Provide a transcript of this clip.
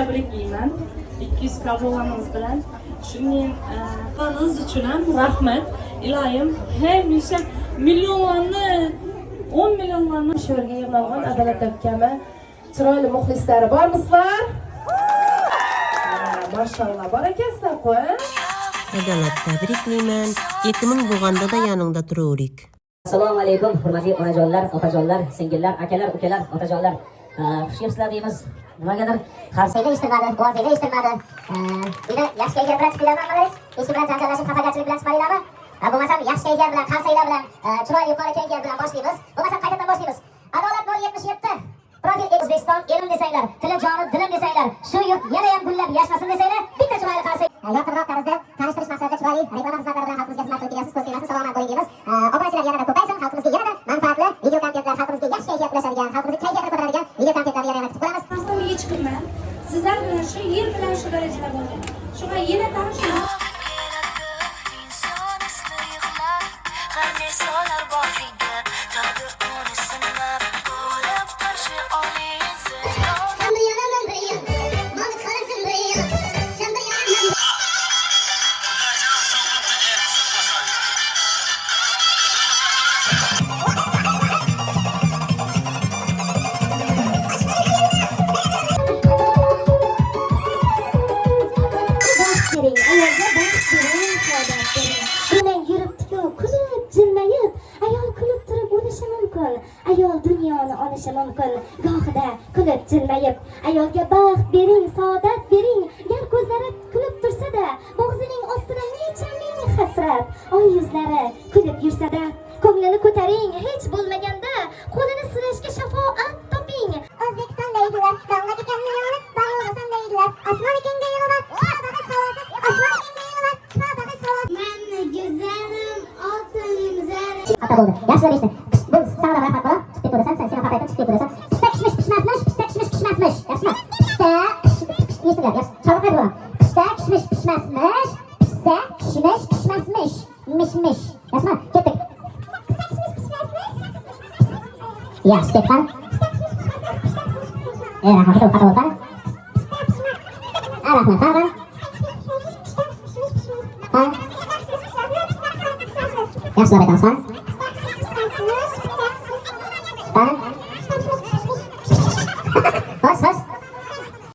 Tabriklayman 200 kabulimiz bilan. Shuning qilganingiz uchun ham rahmat. Iloyim hamisha millionlarni 10 millionlarni sho'rga yig'ilgan Adolat akami chiroyli muxlislari bormisizlar? Mashallah, barakasizlar ku. Adolat, tabriklayman. 2000 bo'lganda da yoningda turaverik. Assalomu alaykum, hurmatli onajonlar, opajonlar, singillar, akalar, ukalar, otajonlar. Xush kelibsizlar deymiz. Nimagadir xarsayda eshitmadi, ovozingda eshitmadi. Meni yaxshi kayfiyat bilan chiqinglarmi hammangiz? Ishi bilan janjallashib, xafagarchilik bilan chiqmaringlarmi? Bo'lmasam yaxshi kayfiyat bilan, qarsaylar bilan, chiroyli yuqori kayfiyat bilan boshlaymiz. Bo'lmasam qaytadan boshlaymiz. Adolat 077. Profil O'zbekiston, elim desanglar, tili jonim, dilim desanglar, shu yurt yana ham gullab yashnasin desanglar, bitta chiroyli qarsay. Yaqinroq tarzda tanishtirish maqsadida chiroyli reklama xizmatlari bilan xalqimizga xizmat qilib kelyapsiz. Ko'z tegmasin, salomat bo'ling deymiz. Obunachilar yanada ko'paysin, xalqimizga yanada manfaatli video kontentlar, xalqimizga yaxshi kayfiyat ulashadigan, xalqimizga kayfiyatni ko'taradigan video kontentlarni yanada kutib qolamiz. Mas'uliyatga chiqaman. Sizlar bilan shu yer bilan shu darajada bo'lgan. Shunga yana tanishing. Ayol dunyoni olishi mumkin. Gohida kulib jilmayib, ayolga baxt bering, saodat bering. Gar ko'zlari kulib tursa-da, bo'g'zining ostida necha ming hasrat. Oy yuzlari kulib yursa-da, ko'nglini ko'taring, hech bo'lmaganda qo'lini silashga shafoat toping. O'zbekiston deydilar, dong'a ekanni yo'li, bag'o'g'asan deydilar. Osmon ekanga yo'li, bag'is havosi, osmon ekanga yo'li, bag'is havosi. Meni go'zalim, oltinim zarim. Xato bo'ldi. Yaxshilab eshitdi. Bu sana da rahmat bola. Çıkıp durursan, sen seni kapayıp çıkıp durursan. Pişte kişmiş pişmezmiş, pişte kişmiş pişmezmiş. Yaşma. Pişte kişmiş, yaş. Çabuk hadi oğlum. Pişte kişmiş pişmezmiş. Pişte kişmiş pişmezmiş. Mişmiş. Yaşma. Gittik. Pişte kişmiş pişmezmiş. Yaş, git lan. Rahmat ol, hadi ol bana. Rahmat, hadi. Yaşla betan sen.